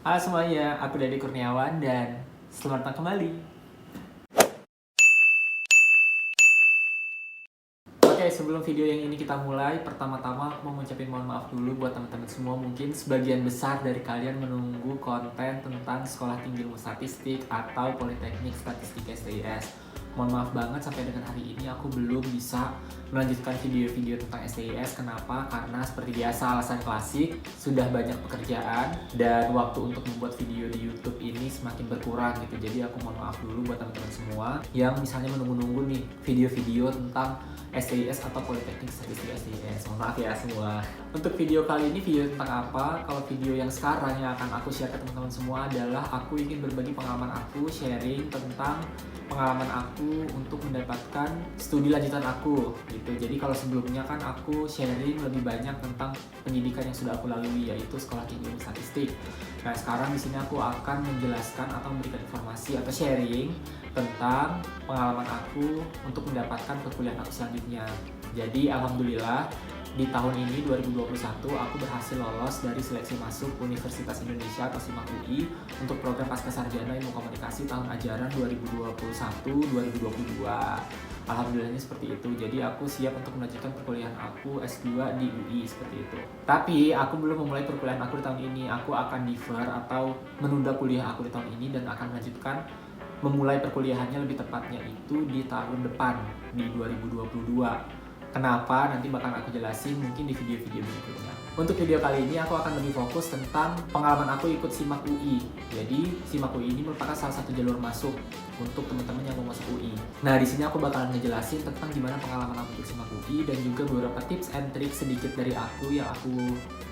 Halo semuanya, aku Dadi Kurniawan dan selamat datang kembali. Oke, sebelum video yang ini kita mulai, pertama-tama aku mau ngucapin mohon maaf dulu buat teman-teman semua. Mungkin sebagian besar dari kalian menunggu konten tentang Sekolah Tinggi Ilmu Statistik atau Politeknik Statistik STIS. Mohon maaf banget sampai dengan hari ini aku belum bisa melanjutkan video-video tentang STIS. Kenapa? Karena seperti biasa alasan klasik, sudah banyak pekerjaan dan waktu untuk membuat video di YouTube ini semakin berkurang gitu. Jadi aku mohon maaf dulu buat teman-teman semua yang misalnya menunggu-nunggu nih video-video tentang STIS atau Politeknik Statistik STIS. Mohon maaf ya semua. Untuk video kali ini, video tentang apa? Kalau video yang sekarang yang akan aku share ke teman-teman semua adalah aku ingin berbagi pengalaman aku, sharing tentang pengalaman aku untuk mendapatkan studi lanjutan aku gitu. Jadi kalau sebelumnya kan aku sharing lebih banyak tentang pendidikan yang sudah aku lalui, yaitu Sekolah Tinggi Ilmu Statistik. Nah, sekarang di sini aku akan menjelaskan atau memberikan informasi atau sharing tentang pengalaman aku untuk mendapatkan perkuliahan aku selanjutnya. Jadi alhamdulillah di tahun ini 2021 aku berhasil lolos dari seleksi masuk Universitas Indonesia atau SIMAK UI untuk program Pascasarjana Ilmu Komunikasi tahun ajaran 2021-2022. Alhamdulillahnya seperti itu. Jadi aku siap untuk melanjutkan perkuliahan aku S2 di UI seperti itu. Tapi aku belum memulai perkuliahan aku di tahun ini. Aku akan defer atau menunda kuliah aku di tahun ini dan akan melanjutkan memulai perkuliahannya lebih tepatnya itu di tahun depan di 2022. Kenapa? Nanti bakal aku jelasin mungkin di video-video berikutnya. Untuk video kali ini aku akan lebih fokus tentang pengalaman aku ikut SIMAK UI. Jadi SIMAK UI ini merupakan salah satu jalur masuk untuk teman-teman yang mau masuk UI. Nah, di sini aku bakalan ngejelasin tentang gimana pengalaman aku ikut SIMAK UI dan juga beberapa tips and trick sedikit dari aku yang aku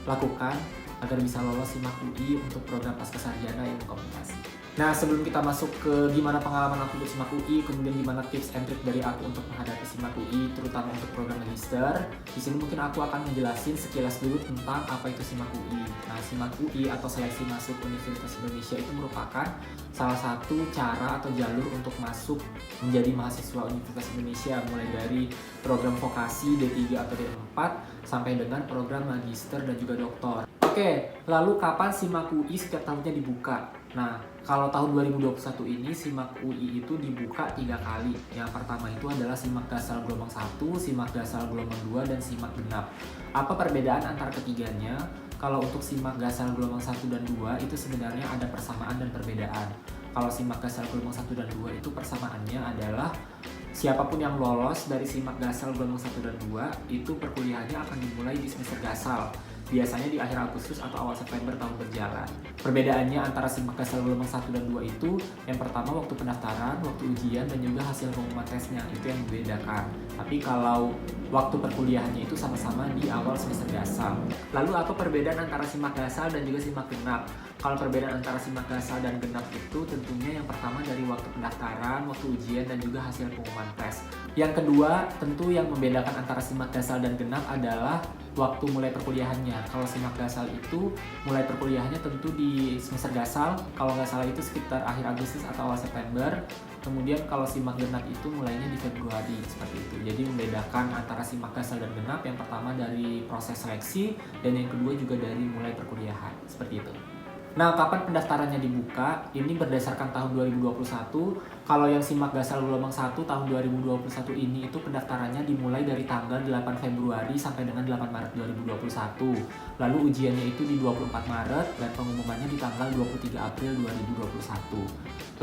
lakukan agar bisa lolos SIMAK UI untuk program Pascasarjana Ilmu Komunikasi. Nah, sebelum kita masuk ke gimana pengalaman aku untuk SIMAK UI, kemudian gimana tips and trick dari aku untuk menghadapi SIMAK UI, terutama untuk program magister, di sini mungkin aku akan menjelasin sekilas dulu tentang apa itu SIMAK UI. Nah, SIMAK UI atau seleksi masuk Universitas Indonesia itu merupakan salah satu cara atau jalur untuk masuk menjadi mahasiswa Universitas Indonesia, mulai dari program vokasi D3 atau D4 sampai dengan program magister dan juga doktor. Oke, lalu kapan SIMAK UI setiap tahunnya dibuka? Nah, kalau tahun 2021 ini SIMAK UI itu dibuka 3 kali. Yang pertama itu adalah SIMAK Dasar Gelombang 1, SIMAK Dasar Gelombang 2, dan SIMAK Genap. Apa perbedaan antara ketiganya? Kalau untuk SIMAK Dasar Gelombang 1 dan 2 itu sebenarnya ada persamaan dan perbedaan. Kalau SIMAK Dasar Gelombang 1 dan 2 itu persamaannya adalah siapapun yang lolos dari SIMAK Dasar Gelombang 1 dan 2 itu perkuliahannya akan dimulai di semester Gasal. Biasanya di akhir Agustus atau awal September tahun berjalan. Perbedaannya antara SIMAK Dasar Gelombang 1 dan 2 itu, yang pertama waktu pendaftaran, waktu ujian, dan juga hasil pengumuman tesnya, itu yang membedakan. Tapi kalau waktu perkuliahannya itu sama-sama di awal semester Gasal. Lalu apa perbedaan antara SIMAK Gasal dan juga SIMAK Genap? Kalau perbedaan antara SIMAK Gasal dan Genap itu tentunya yang pertama dari waktu pendaftaran, waktu ujian, dan juga hasil pengumuman tes. Yang kedua, tentu yang membedakan antara SIMAK Gasal dan Genap adalah waktu mulai perkuliahannya. Kalau SIMAK Gasal itu mulai perkuliahannya tentu di semester Gasal, kalau nggak salah itu sekitar akhir Agustus atau awal September. Kemudian kalau SIMAK Genap itu mulainya di Februari, seperti itu. Jadi membedakan antara SIMAK Gasal dan Genap, yang pertama dari proses seleksi dan yang kedua juga dari mulai perkuliahan, seperti itu. Nah, kapan pendaftarannya dibuka? Ini berdasarkan tahun 2021. Kalau yang SIMAK Gasal Gelombang 1 tahun 2021 ini itu pendaftarannya dimulai dari tanggal 8 Februari sampai dengan 8 Maret 2021. Lalu ujiannya itu di 24 Maret dan pengumumannya di tanggal 23 April 2021.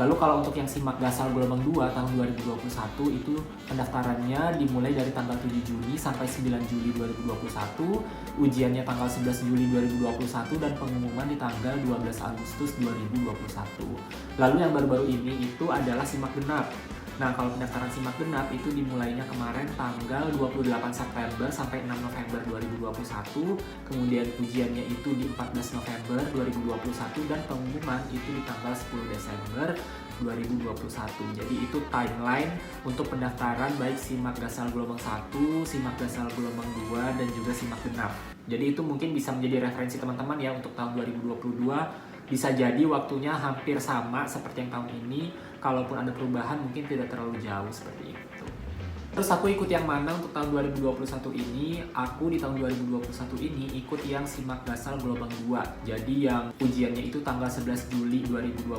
Lalu kalau untuk yang SIMAK Gasal Gelombang 2 tahun 2021 itu pendaftarannya dimulai dari tanggal 7 Juni sampai 9 Juli 2021. Ujiannya tanggal 11 Juli 2021 dan pengumuman di tanggal 12 Agustus 2021. Lalu yang baru-baru ini itu adalah SIMAK Genap. Nah, kalau pendaftaran SIMAK Genap itu dimulainya kemarin tanggal 28 September sampai 6 November 2021. Kemudian ujiannya itu di 14 November 2021 dan pengumuman itu di tanggal 10 Desember 2021. Jadi itu timeline untuk pendaftaran baik SIMAK Gasal Gelombang 1, SIMAK Gasal Gelombang 2, dan juga SIMAK Genap. Jadi itu mungkin bisa menjadi referensi teman-teman ya untuk tahun 2022. Bisa jadi waktunya hampir sama seperti yang tahun ini. Kalaupun ada perubahan mungkin tidak terlalu jauh seperti itu. Terus aku ikut yang mana untuk tahun 2021 ini? Aku di tahun 2021 ini ikut yang SIMAK Dasar gelombang 2. Jadi yang ujiannya itu tanggal 11 Juli 2021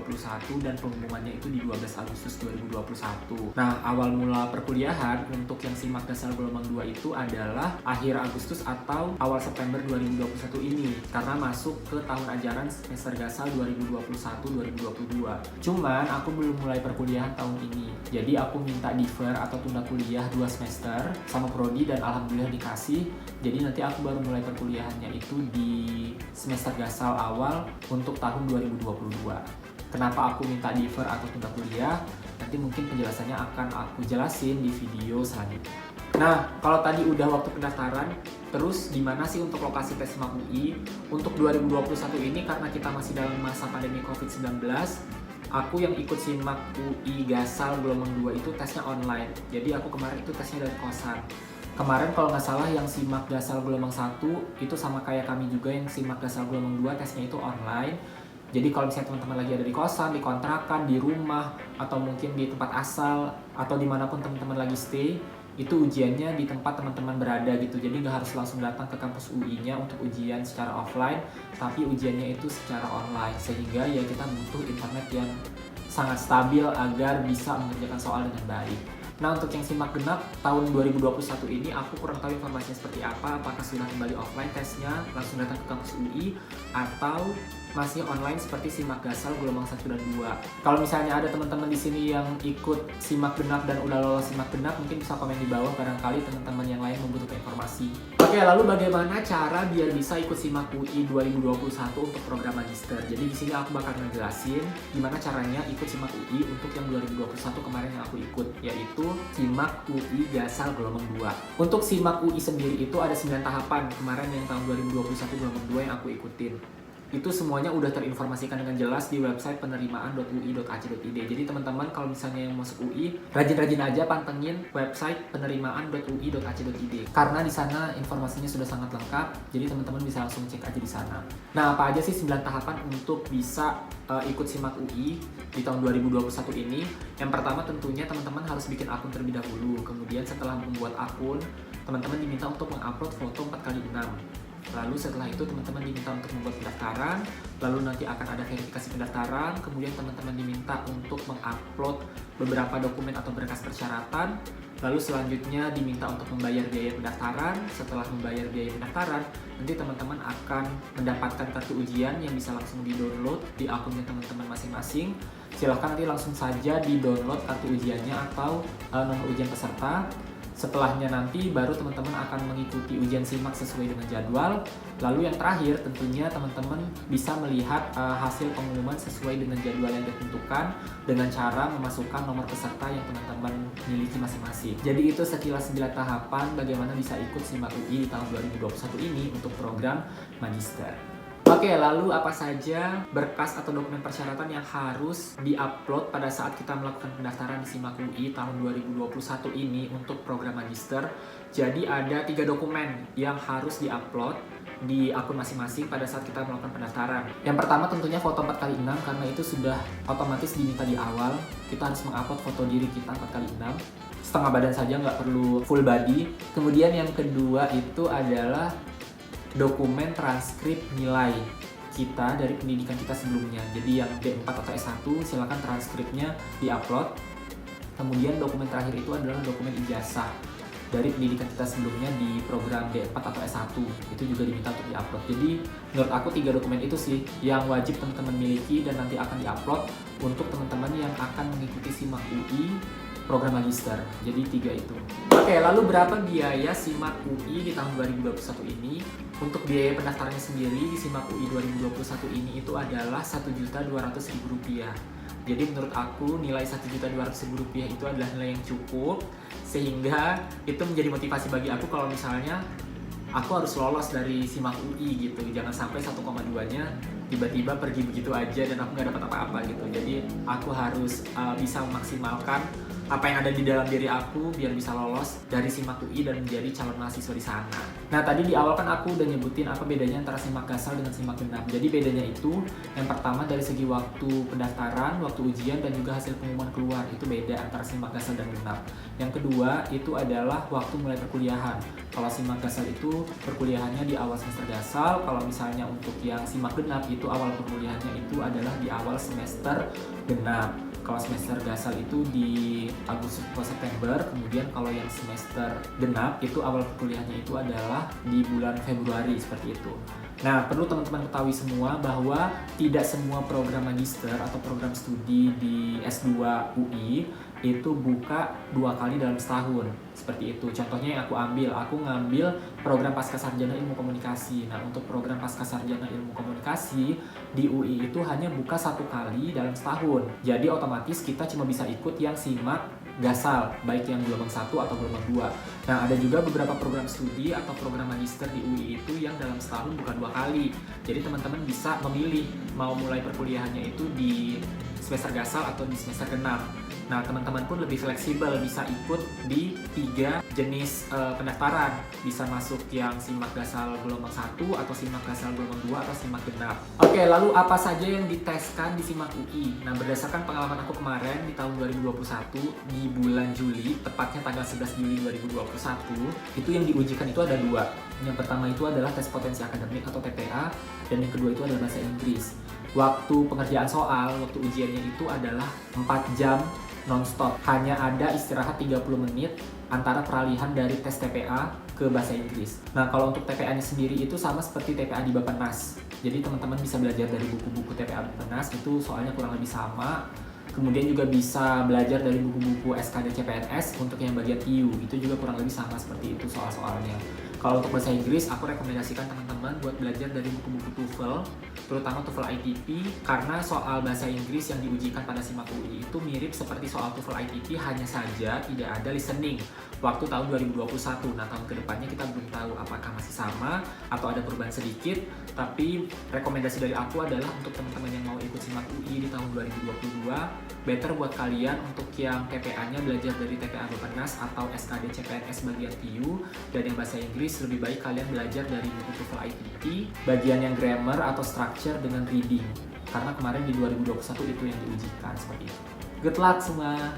dan pengumumannya itu di 12 Agustus 2021. Nah, awal mula perkuliahan untuk yang SIMAK Dasar gelombang 2 itu adalah akhir Agustus atau awal September 2021 ini karena masuk ke tahun ajaran semester gasal 2021-2022. Cuman aku belum mulai perkuliahan tahun ini. Jadi aku minta defer atau tunda kuliah 2 semester sama prodi dan alhamdulillah dikasih. Jadi nanti aku baru mulai perkuliahannya itu di semester gasal awal untuk tahun 2022. Kenapa aku minta defer atau tunda kuliah? Nanti mungkin penjelasannya akan aku jelasin di video selanjutnya. Nah, kalau tadi udah waktu pendaftaran, terus gimana sih untuk lokasi tes SIMAK UI? Untuk 2021 ini karena kita masih dalam masa pandemi COVID-19, aku yang ikut SIMAK UI Gasal gelombang 2 itu tesnya online. Jadi aku kemarin itu tesnya dari kosan. Kemarin kalau nggak salah yang SIMAK Gasal gelombang 1 itu sama kayak kami juga yang SIMAK Gasal gelombang 2 tesnya itu online. Jadi kalau misalnya teman-teman lagi ada di kosan, di kontrakan, di rumah, atau mungkin di tempat asal, atau dimanapun teman-teman lagi stay, itu ujiannya di tempat teman-teman berada gitu. Jadi nggak harus langsung datang ke kampus UI-nya untuk ujian secara offline, tapi ujiannya itu secara online. Sehingga ya kita butuh internet yang sangat stabil agar bisa mengerjakan soal dengan baik. Nah, untuk yang SIMAK genap tahun 2021 ini aku kurang tahu informasinya seperti apa, apakah sudah kembali offline tesnya, langsung datang ke kampus UI, atau masih online seperti SIMAK Gasal gelombang 1 dan 2. Kalau misalnya ada teman-teman di sini yang ikut SIMAK genap dan udah lolos SIMAK genap, mungkin bisa komen di bawah, barangkali teman-teman yang lain membutuhkan informasi. Oke, lalu bagaimana cara biar bisa ikut SIMAK UI 2021 untuk program magister? Jadi di sini aku bakal ngejelasin gimana caranya ikut SIMAK UI untuk yang 2021 kemarin yang aku ikut, yaitu SIMAK UI Gasal gelombang 2. Untuk SIMAK UI sendiri itu ada 9 tahapan kemarin yang tahun 2021 gelombang 2 yang aku ikutin. Itu semuanya udah terinformasikan dengan jelas di website penerimaan.ui.ac.id. Jadi teman-teman kalau misalnya yang masuk UI, rajin-rajin aja pantengin website penerimaan.ui.ac.id. Karena di sana informasinya sudah sangat lengkap, jadi teman-teman bisa langsung cek aja di sana. Nah, apa aja sih 9 tahapan untuk bisa ikut SIMAK UI di tahun 2021 ini? Yang pertama tentunya teman-teman harus bikin akun terlebih dahulu. Kemudian setelah membuat akun, teman-teman diminta untuk mengupload foto 4x6. Lalu setelah itu teman-teman diminta untuk membuat pendaftaran, lalu nanti akan ada verifikasi pendaftaran, kemudian teman-teman diminta untuk mengupload beberapa dokumen atau berkas persyaratan, lalu selanjutnya diminta untuk membayar biaya pendaftaran. Setelah membayar biaya pendaftaran, nanti teman-teman akan mendapatkan kartu ujian yang bisa langsung di-download di akunnya teman-teman masing-masing. Silahkan nanti langsung saja di-download kartu ujiannya atau nomor ujian peserta. Setelahnya nanti baru teman-teman akan mengikuti ujian SIMAK sesuai dengan jadwal. Lalu yang terakhir tentunya teman-teman bisa melihat hasil pengumuman sesuai dengan jadwal yang ditentukan dengan cara memasukkan nomor peserta yang teman-teman miliki masing-masing. Jadi itu sekilas 9 tahapan bagaimana bisa ikut SIMAK UI di tahun 2021 ini untuk program Magister. Oke, lalu apa saja berkas atau dokumen persyaratan yang harus di-upload pada saat kita melakukan pendaftaran di SIMAK UI tahun 2021 ini untuk program Magister? Jadi ada 3 dokumen yang harus di-upload di akun masing-masing pada saat kita melakukan pendaftaran. Yang pertama tentunya foto 4x6 karena itu sudah otomatis diminta di awal. Kita harus mengupload foto diri kita 4x6. Setengah badan saja, nggak perlu full body. Kemudian yang kedua itu adalah dokumen transkrip nilai kita dari pendidikan kita sebelumnya. Jadi yang D4 atau S1 silakan transkripnya di-upload. Kemudian dokumen terakhir itu adalah dokumen ijazah dari pendidikan kita sebelumnya di program D4 atau S1. Itu juga diminta untuk di-upload. Jadi menurut aku 3 dokumen itu sih yang wajib teman-teman miliki dan nanti akan di-upload untuk teman-teman yang akan mengikuti SIMAK UI program Magister. Jadi 3 itu. Oke, lalu berapa biaya SIMAK UI di tahun 2021 ini? Untuk biaya pendaftarannya sendiri di SIMAK UI 2021 ini itu adalah Rp1.200.000. Jadi menurut aku nilai Rp1.200.000 itu adalah nilai yang cukup, sehingga itu menjadi motivasi bagi aku kalau misalnya aku harus lolos dari SIMAK UI gitu. Jangan sampai 1,2-nya tiba-tiba pergi begitu aja dan aku nggak dapat apa-apa gitu. Jadi aku harus bisa memaksimalkan apa yang ada di dalam diri aku biar bisa lolos dari SIMAK UI dan menjadi calon mahasiswa di sana. Nah, tadi di awal kan aku udah nyebutin apa bedanya antara SIMAK Gasal dengan SIMAK Genap. Jadi bedanya itu yang pertama dari segi waktu pendaftaran, waktu ujian, dan juga hasil pengumuman keluar. Itu beda antara SIMAK Gasal dan Genap. Yang kedua itu adalah waktu mulai perkuliahan. Kalau SIMAK Gasal itu perkuliahannya di awal semester Gasal. Kalau misalnya untuk yang SIMAK Genap itu awal perkuliahannya itu adalah di awal semester Genap. Kalau semester Gasal itu di Agustus atau September, kemudian kalau yang semester Genap itu awal perkuliahannya itu adalah di bulan Februari, seperti itu. Nah, perlu teman-teman ketahui semua bahwa tidak semua program magister atau program studi di S2 UI itu buka 2 kali dalam setahun, seperti itu. Contohnya yang aku ngambil program Pascasarjana Ilmu Komunikasi. Nah, untuk program Pascasarjana Ilmu Komunikasi di UI itu hanya buka 1 kali dalam setahun. Jadi otomatis kita cuma bisa ikut yang SIMAK Gasal, baik yang gelombang 1 atau gelombang 2. Nah, ada juga beberapa program studi atau program magister di UI itu yang dalam setahun bukan 2 kali. Jadi teman-teman bisa memilih mau mulai perkuliahannya itu di semester Gasal atau di semester Genap. Nah, teman-teman pun lebih fleksibel, bisa ikut di 3 jenis pendaftaran. Bisa masuk yang SIMAK Gasal gelombang 1 atau SIMAK Gasal gelombang 2 atau SIMAK Genap. Oke, lalu apa saja yang diteskan di SIMAK UI? Nah, berdasarkan pengalaman aku kemarin di tahun 2021 di bulan Juli, tepatnya tanggal 11 Juli 2021, itu yang diujikan itu ada 2. Yang pertama itu adalah tes potensi akademik atau TPA, dan yang kedua itu adalah bahasa Inggris. Waktu pengerjaan soal, waktu ujiannya itu adalah 4 jam non-stop. Hanya ada istirahat 30 menit antara peralihan dari tes TPA ke bahasa Inggris. Nah, kalau untuk TPA-nya sendiri itu sama seperti TPA di Bappenas. Jadi teman-teman bisa belajar dari buku-buku TPA Bappenas, itu soalnya kurang lebih sama. Kemudian juga bisa belajar dari buku-buku SKD CPNS untuk yang bagian IU, itu juga kurang lebih sama seperti itu soal-soalnya. Kalau untuk bahasa Inggris, aku rekomendasikan teman-teman buat belajar dari buku-buku TOEFL, terutama TOEFL ITP, karena soal bahasa Inggris yang diujikan pada SIMAK UI itu mirip seperti soal TOEFL ITP, hanya saja tidak ada listening waktu tahun 2021. Nah, tahun kedepannya kita belum tahu apakah masih sama atau ada perubahan sedikit, tapi rekomendasi dari aku adalah untuk teman-teman yang mau ikut SIMAK UI di tahun 2022, better buat kalian untuk yang TPA-nya belajar dari TPA Bappenas atau SKD CPNS bagian TU, dan yang bahasa Inggris lebih baik kalian belajar dari buku TOEFL ITP bagian yang grammar atau structure dengan reading, karena kemarin di 2021 itu yang diujikan, seperti itu. Good luck semua!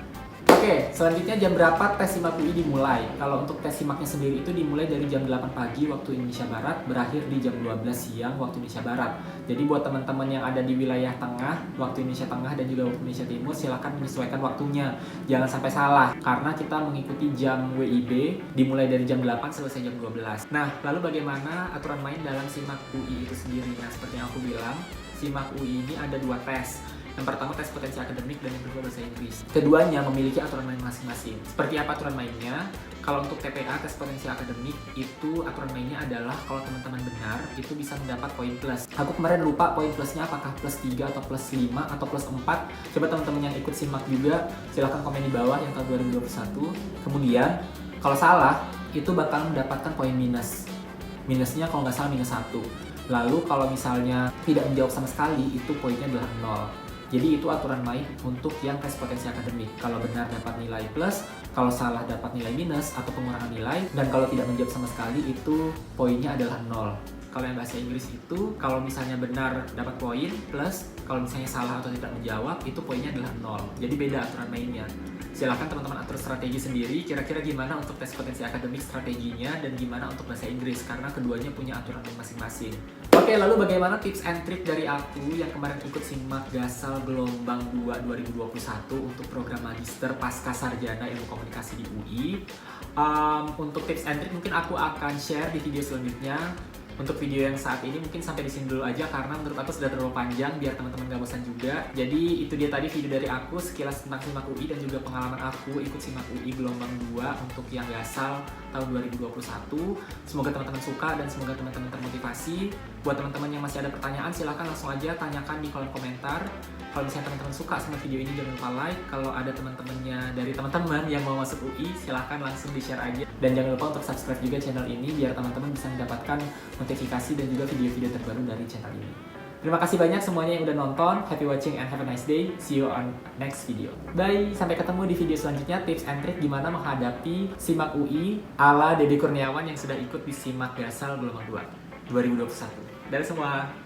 Oke, selanjutnya jam berapa tes SIMAK UI dimulai? Kalau untuk tes SIMAK-nya sendiri itu dimulai dari jam 8 pagi waktu Indonesia Barat, berakhir di jam 12 siang waktu Indonesia Barat. Jadi buat teman-teman yang ada di wilayah tengah, waktu Indonesia Tengah dan juga waktu Indonesia Timur, silakan menyesuaikan waktunya. Jangan sampai salah, karena kita mengikuti jam WIB dimulai dari jam 8 selesai jam 12. Nah, lalu bagaimana aturan main dalam SIMAK UI itu sendiri? Nah, seperti yang aku bilang, SIMAK UI ini ada 2 tes. Yang pertama tes potensi akademik dan yang kedua bahasa Inggris. Keduanya memiliki aturan main masing-masing. Seperti apa aturan mainnya? Kalau untuk TPA tes potensi akademik itu aturan mainnya adalah kalau teman-teman benar itu bisa mendapat poin plus. Aku kemarin lupa poin plusnya apakah plus 3 atau plus 5 atau plus 4. Coba teman-teman yang ikut SIMAK juga silahkan komen di bawah yang tahun 2021. Kemudian kalau salah itu bakal mendapatkan poin minus. Minusnya kalau nggak salah minus 1. Lalu kalau misalnya tidak menjawab sama sekali itu poinnya adalah 0. Jadi itu aturan main untuk yang tes potensi akademik. Kalau benar dapat nilai plus, kalau salah dapat nilai minus atau pengurangan nilai, dan kalau tidak menjawab sama sekali itu poinnya adalah 0. Kalau yang bahasa Inggris itu kalau misalnya benar dapat poin plus, kalau misalnya salah atau tidak menjawab itu poinnya adalah 0. Jadi beda aturan mainnya. Silakan teman-teman atur strategi sendiri, kira-kira gimana untuk tes potensi akademik strateginya dan gimana untuk bahasa Inggris, karena keduanya punya aturan masing-masing. Oke, lalu bagaimana tips and trick dari aku yang kemarin ikut SIMAK Gasal gelombang 2 2021 untuk program Magister Pascasarjana Ilmu Komunikasi di UI. Untuk tips and trick mungkin aku akan share di video selanjutnya. Untuk video yang saat ini mungkin sampai di sini dulu aja karena menurut aku sudah terlalu panjang biar teman-teman gak bosan juga. Jadi itu dia tadi video dari aku sekilas tentang SIMAK UI dan juga pengalaman aku ikut SIMAK UI gelombang 2 untuk yang Gasal tahun 2021. Semoga teman-teman suka dan semoga teman-teman termotivasi. Buat teman-teman yang masih ada pertanyaan silahkan langsung aja tanyakan di kolom komentar. Kalau misalnya teman-teman suka sama video ini jangan lupa like. Kalau ada teman-temannya dari teman-teman yang mau masuk UI silahkan langsung di-share aja. Dan jangan lupa untuk subscribe juga channel ini biar teman-teman bisa mendapatkan notifikasi dan juga video-video terbaru dari channel ini. Terima kasih banyak semuanya yang udah nonton. Happy watching and have a nice day. See you on next video. Bye. Sampai ketemu di video selanjutnya. Tips and trick gimana menghadapi SIMAK UI ala Dede Kurniawan yang sudah ikut di SIMAK Gasal gelombang 2 2021. Dari semua.